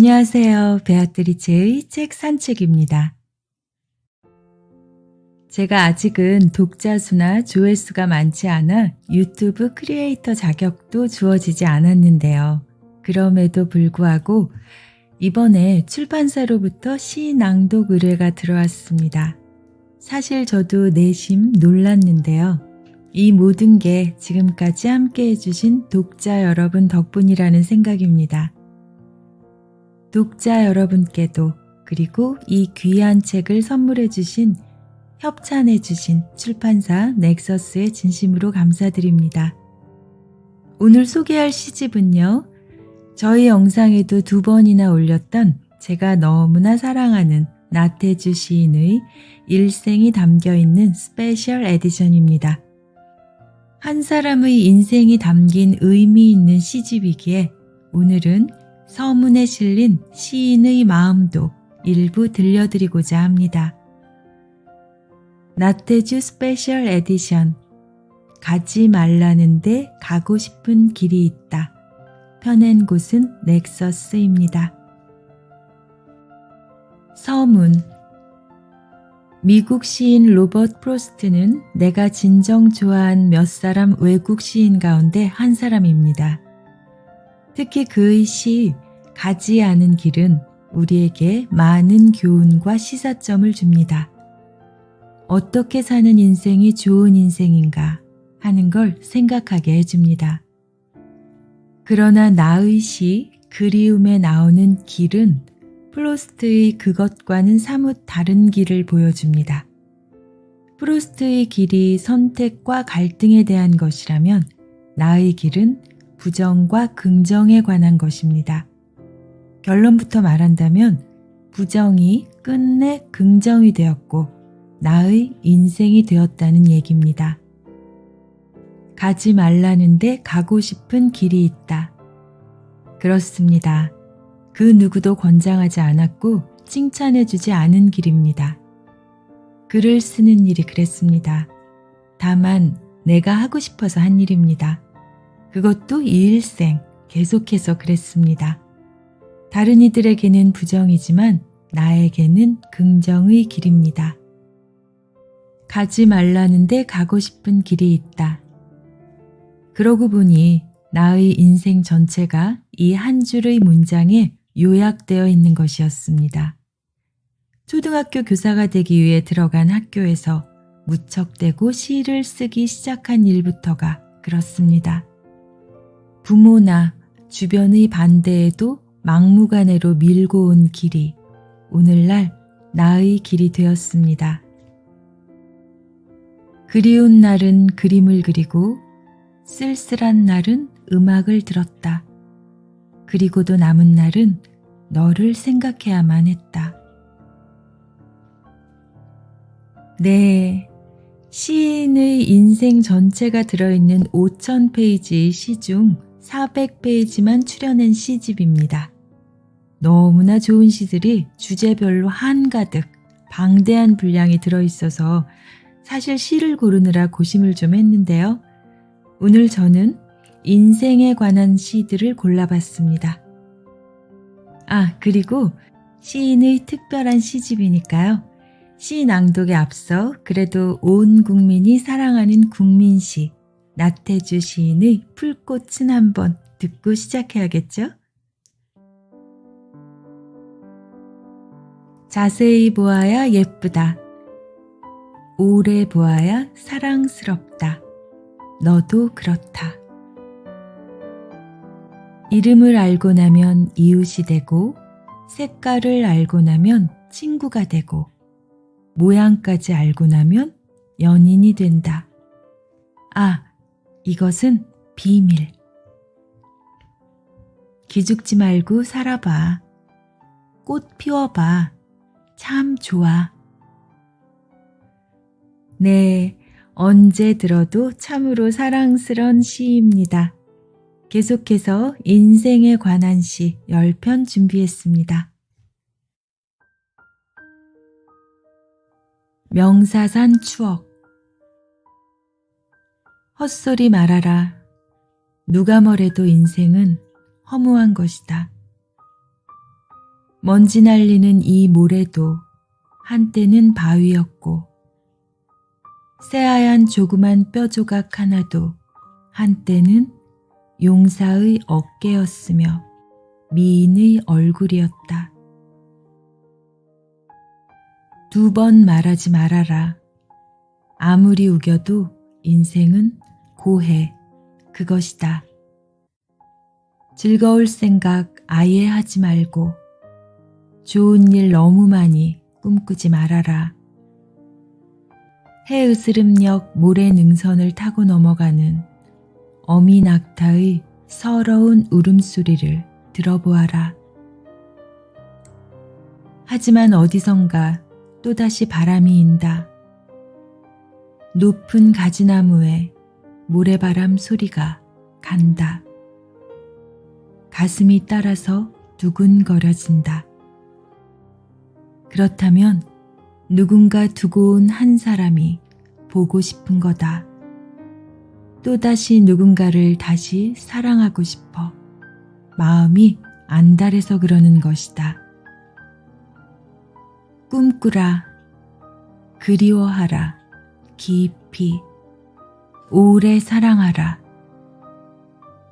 안녕하세요. 베아트리체의 책 산책입니다. 제가 아직은 독자 수나 조회수가 많지 않아 유튜브 크리에이터 자격도 주어지지 않았는데요. 그럼에도 불구하고 이번에 출판사로부터 시 낭독 의뢰가 들어왔습니다. 사실 저도 내심 놀랐는데요. 이 모든 게 지금까지 함께 해주신 독자 여러분 덕분이라는 생각입니다. 독자 여러분께도 그리고 이 귀한 책을 선물해 주신 협찬해 주신 출판사 넥서스에 진심으로 감사드립니다. 오늘 소개할 시집은요. 저희 영상에도 2번이나 올렸던 제가 너무나 사랑하는 나태주 시인의 일생이 담겨있는 스페셜 에디션입니다. 한 사람의 인생이 담긴 의미 있는 시집이기에 오늘은 서문에 실린 시인의 마음도 일부 들려드리고자 합니다. 나태주 스페셜 에디션. 가지 말라는데 가고 싶은 길이 있다. 펴낸 곳은 넥서스입니다. 서문. 미국 시인 로버트 프로스트는 내가 진정 좋아한 몇 사람 외국 시인 가운데 한 사람입니다. 특히 그의 시 가지 않은 길은 우리에게 많은 교훈과 시사점을 줍니다. 어떻게 사는 인생이 좋은 인생인가 하는 걸 생각하게 해줍니다. 그러나 나의 시 그리움에 나오는 길은 프로스트의 그것과는 사뭇 다른 길을 보여줍니다. 프로스트의 길이 선택과 갈등에 대한 것이라면 나의 길은 부정과 긍정에 관한 것입니다. 결론부터 말한다면 부정이 끝내 긍정이 되었고 나의 인생이 되었다는 얘기입니다. 가지 말라는데 가고 싶은 길이 있다. 그렇습니다. 그 누구도 권장하지 않았고 칭찬해주지 않은 길입니다. 글을 쓰는 일이 그랬습니다. 다만 내가 하고 싶어서 한 일입니다. 그것도 이 일생 계속해서 그랬습니다. 다른 이들에게는 부정이지만 나에게는 긍정의 길입니다. 가지 말라는데 가고 싶은 길이 있다. 그러고 보니 나의 인생 전체가 이 한 줄의 문장에 요약되어 있는 것이었습니다. 초등학교 교사가 되기 위해 들어간 학교에서 무척대고 시를 쓰기 시작한 일부터가 그렇습니다. 부모나 주변의 반대에도 막무가내로 밀고 온 길이 오늘날 나의 길이 되었습니다. 그리운 날은 그림을 그리고 쓸쓸한 날은 음악을 들었다. 그리고도 남은 날은 너를 생각해야만 했다. 네, 시인의 인생 전체가 들어있는 5000페이지의 시 중 400페이지만 추려낸 시집입니다. 너무나 좋은 시들이 주제별로 한가득 방대한 분량이 들어있어서 사실 시를 고르느라 고심을 좀 했는데요. 오늘 저는 인생에 관한 시들을 골라봤습니다. 그리고 시인의 특별한 시집이니까요. 시 낭독에 앞서 그래도 온 국민이 사랑하는 국민시 나태주 시인의 풀꽃은 한번 듣고 시작해야겠죠? 자세히 보아야 예쁘다. 오래 보아야 사랑스럽다. 너도 그렇다. 이름을 알고 나면 이웃이 되고 색깔을 알고 나면 친구가 되고 모양까지 알고 나면 연인이 된다. 이것은 비밀. 기죽지 말고 살아봐. 꽃 피워봐. 참 좋아. 네, 언제 들어도 참으로 사랑스런 시입니다. 계속해서 인생에 관한 시 10편 준비했습니다. 명사산 추억. 헛소리 말아라. 누가 뭐래도 인생은 허무한 것이다. 먼지 날리는 이 모래도 한때는 바위였고 새하얀 조그만 뼈 조각 하나도 한때는 용사의 어깨였으며 미인의 얼굴이었다. 2번 말하지 말아라. 아무리 우겨도 인생은 고해. 그것이다. 즐거울 생각 아예 하지 말고 좋은 일 너무 많이 꿈꾸지 말아라. 해으스름역 모래 능선을 타고 넘어가는 어미 낙타의 서러운 울음소리를 들어보아라. 하지만 어디선가 또다시 바람이 인다. 높은 가지나무에 모래바람 소리가 간다. 가슴이 따라서 두근거려진다. 그렇다면 누군가 두고 온 한 사람이 보고 싶은 거다. 또다시 누군가를 다시 사랑하고 싶어. 마음이 안달해서 그러는 것이다. 꿈꾸라. 그리워하라. 깊이. 오래 사랑하라.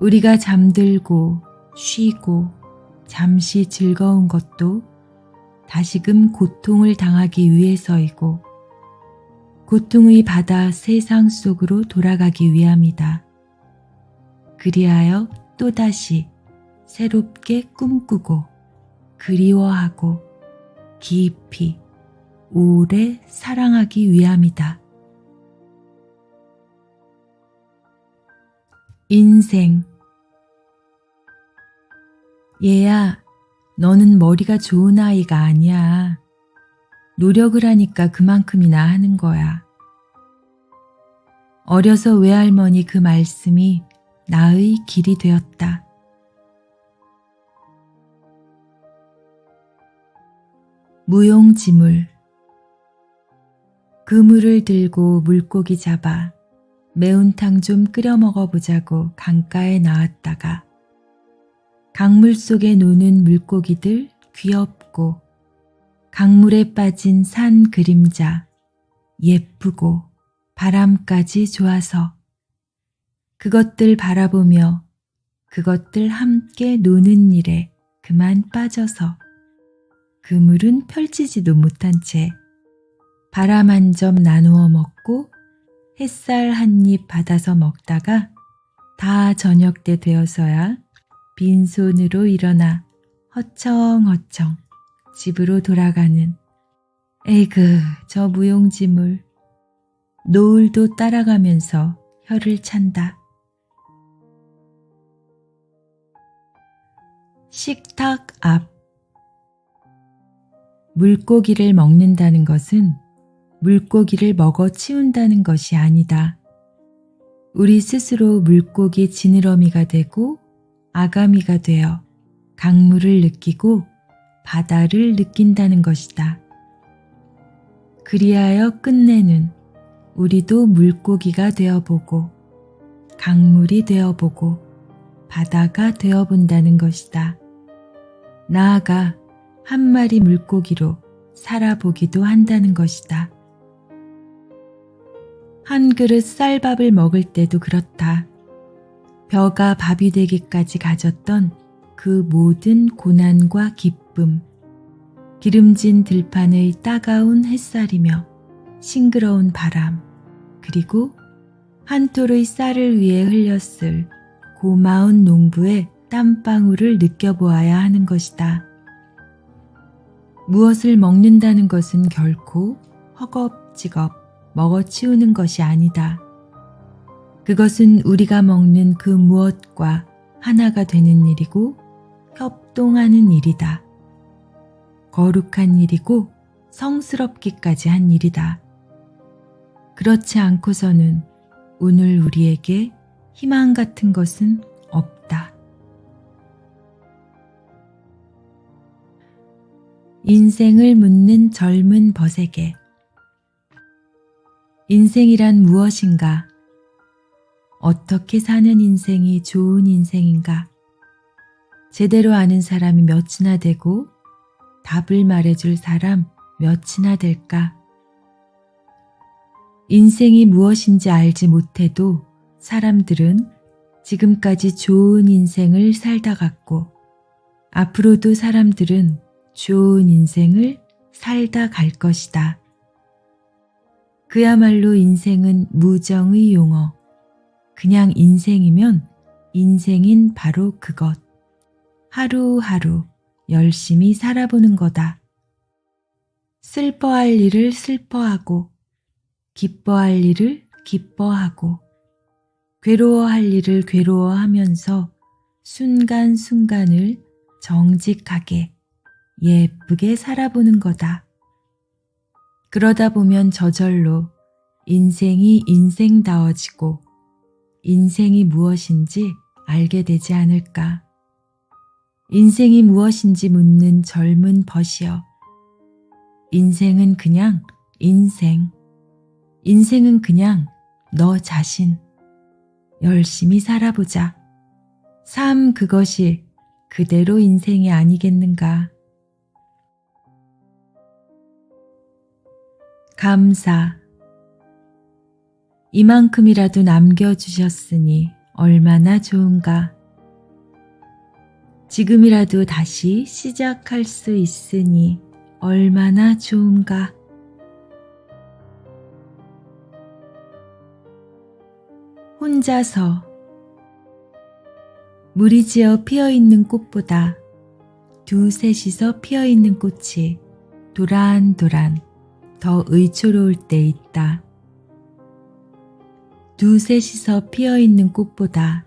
우리가 잠들고 쉬고 잠시 즐거운 것도 다시금 고통을 당하기 위해서이고 고통의 바다 세상 속으로 돌아가기 위함이다. 그리하여 또다시 새롭게 꿈꾸고 그리워하고 깊이 오래 사랑하기 위함이다. 인생. 얘야, 너는 머리가 좋은 아이가 아니야. 노력을 하니까 그만큼이나 하는 거야. 어려서 외할머니 그 말씀이 나의 길이 되었다. 무용지물. 그물을 들고 물고기 잡아 매운탕 좀 끓여 먹어보자고 강가에 나왔다가 강물 속에 노는 물고기들 귀엽고 강물에 빠진 산 그림자 예쁘고 바람까지 좋아서 그것들 바라보며 그것들 함께 노는 일에 그만 빠져서 그물은 펼치지도 못한 채 바람 한 점 나누어 먹고 햇살 한 입 받아서 먹다가 다 저녁 때 되어서야 빈손으로 일어나 허청허청 집으로 돌아가는 에이그 저 무용지물. 노을도 따라가면서 혀를 찬다. 식탁 앞. 물고기를 먹는다는 것은 물고기를 먹어 치운다는 것이 아니다. 우리 스스로 물고기 지느러미가 되고 아가미가 되어 강물을 느끼고 바다를 느낀다는 것이다. 그리하여 끝내는 우리도 물고기가 되어보고 강물이 되어보고 바다가 되어본다는 것이다. 나아가 한 마리 물고기로 살아보기도 한다는 것이다. 한 그릇 쌀밥을 먹을 때도 그렇다. 벼가 밥이 되기까지 가졌던 그 모든 고난과 기쁨, 기름진 들판의 따가운 햇살이며 싱그러운 바람, 그리고 한 톨의 쌀을 위해 흘렸을 고마운 농부의 땀방울을 느껴보아야 하는 것이다. 무엇을 먹는다는 것은 결코 허겁지겁 먹어치우는 것이 아니다. 그것은 우리가 먹는 그 무엇과 하나가 되는 일이고 협동하는 일이다. 거룩한 일이고 성스럽기까지 한 일이다. 그렇지 않고서는 오늘 우리에게 희망 같은 것은 없다. 인생을 묻는 젊은 벗에게. 인생이란 무엇인가? 어떻게 사는 인생이 좋은 인생인가? 제대로 아는 사람이 몇이나 되고 답을 말해줄 사람 몇이나 될까? 인생이 무엇인지 알지 못해도 사람들은 지금까지 좋은 인생을 살다 갔고, 앞으로도 사람들은 좋은 인생을 살다 갈 것이다. 그야말로 인생은 무정의 용어. 그냥 인생이면 인생인 바로 그것. 하루하루 열심히 살아보는 거다. 슬퍼할 일을 슬퍼하고, 기뻐할 일을 기뻐하고, 괴로워할 일을 괴로워하면서 순간순간을 정직하게 예쁘게 살아보는 거다. 그러다 보면 저절로 인생이 인생다워지고 인생이 무엇인지 알게 되지 않을까. 인생이 무엇인지 묻는 젊은 벗이여. 인생은 그냥 인생. 인생은 그냥 너 자신. 열심히 살아보자. 삶 그것이 그대로 인생이 아니겠는가. 감사. 이만큼이라도 남겨주셨으니 얼마나 좋은가. 지금이라도 다시 시작할 수 있으니 얼마나 좋은가. 혼자서. 무리지어 피어있는 꽃보다 두셋이서 피어있는 꽃이 도란도란 더 의초로울 때 있다. 두셋이서 피어있는 꽃보다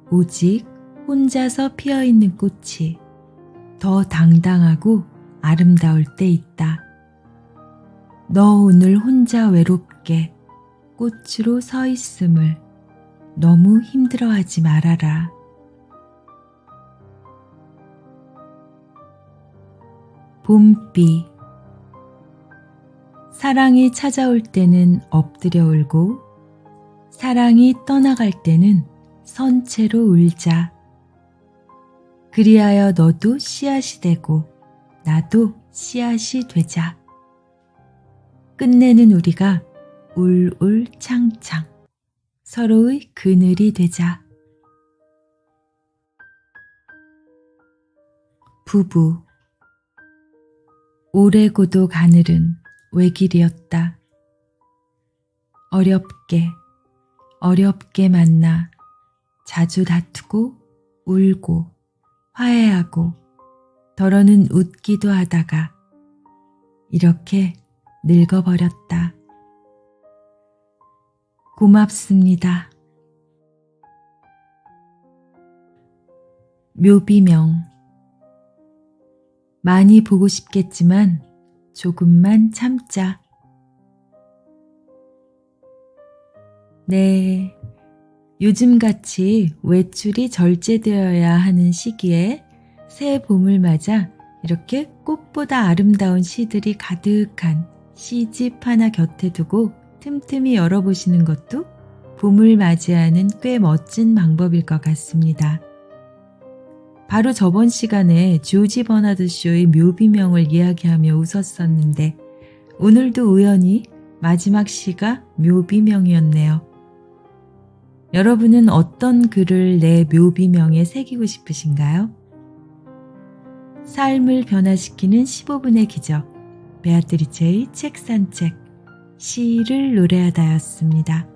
오직 혼자서 피어있는 꽃이 더 당당하고 아름다울 때 있다. 너 오늘 혼자 외롭게 꽃으로 서 있음을 너무 힘들어하지 말아라. 봄비. 사랑이 찾아올 때는 엎드려 울고, 사랑이 떠나갈 때는 선채로 울자. 그리하여 너도 씨앗이 되고 나도 씨앗이 되자. 끝내는 우리가 울울 창창 서로의 그늘이 되자. 부부. 오래고도 가늘은 외길이었다. 어렵게 만나 자주 다투고 울고 화해하고 더러는 웃기도 하다가 이렇게 늙어버렸다. 고맙습니다. 묘비명. 많이 보고 싶겠지만 조금만 참자. 네, 요즘같이 외출이 절제되어야 하는 시기에 새 봄을 맞아 이렇게 꽃보다 아름다운 시들이 가득한 시집 하나 곁에 두고 틈틈이 열어보시는 것도 봄을 맞이하는 꽤 멋진 방법일 것 같습니다. 바로 저번 시간에 조지 버나드 쇼의 묘비명을 이야기하며 웃었었는데 오늘도 우연히 마지막 시가 묘비명이었네요. 여러분은 어떤 글을 내 묘비명에 새기고 싶으신가요? 삶을 변화시키는 15분의 기적, 베아트리체의 책 산책, 시를 노래하다였습니다.